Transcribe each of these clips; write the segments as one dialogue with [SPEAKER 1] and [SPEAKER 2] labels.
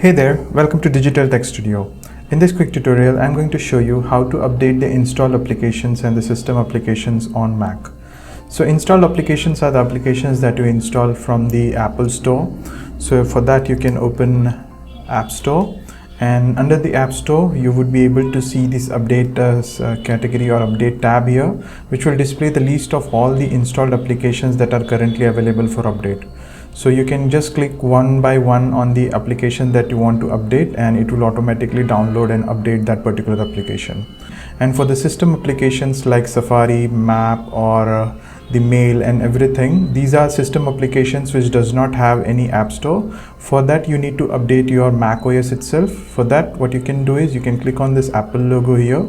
[SPEAKER 1] Hey there, welcome to Digital Tech Studio. In this quick tutorial, I'm going to show you how to update the installed applications and the system applications on Mac. So installed applications are the applications that you install from the Apple Store. So for that you can open App Store, and under the App Store you would be able to see this update category or update tab here, which will display the list of all the installed applications that are currently available for update. So you can just click one by one on the application that you want to update, and it will automatically download and update that particular application. And for the system applications like Safari, Map, or the Mail and everything, these are system applications which does not have any App Store. For that you need to update your Mac OS itself. For that, what you can do is you can click on this Apple logo here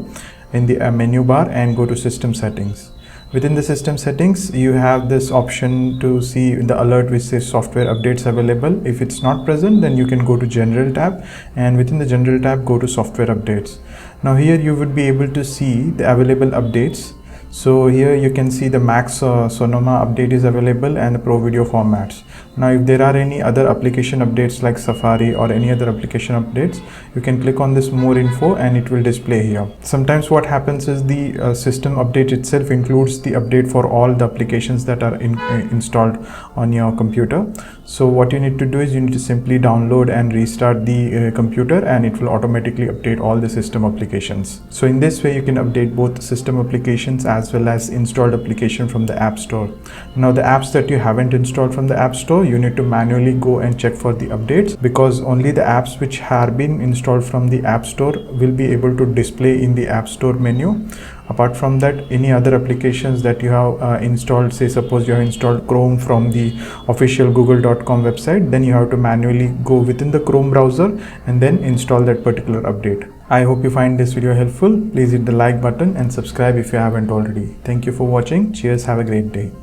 [SPEAKER 1] in the menu bar and go to System Settings. Within the system settings, you have this option to see the alert which says software updates available. If it's not present, then you can go to General tab, and within the General tab, go to software updates. Now here you would be able to see the available updates. So here you can see the Max Sonoma update is available and the Pro Video formats. Now if there are any other application updates like Safari or any other application updates, you can click on this more info and it will display here. Sometimes what happens is the system update itself includes the update for all the applications that are installed on your computer. So what you need to do is you need to simply download and restart the computer, and it will automatically update all the system applications. So in this way you can update both system applications as well as installed application from the App Store. Now the apps that you haven't installed from the App Store, you need to manually go and check for the updates, because only the apps which have been installed from the App Store will be able to display in the App Store menu. Apart from that, any other applications that you have installed, say suppose you have installed Chrome from the official google.com website, then you have to manually go within the Chrome browser and then install that particular update. I hope you find this video helpful. Please hit the like button and subscribe if you haven't already. Thank you for watching. Cheers, have a great day.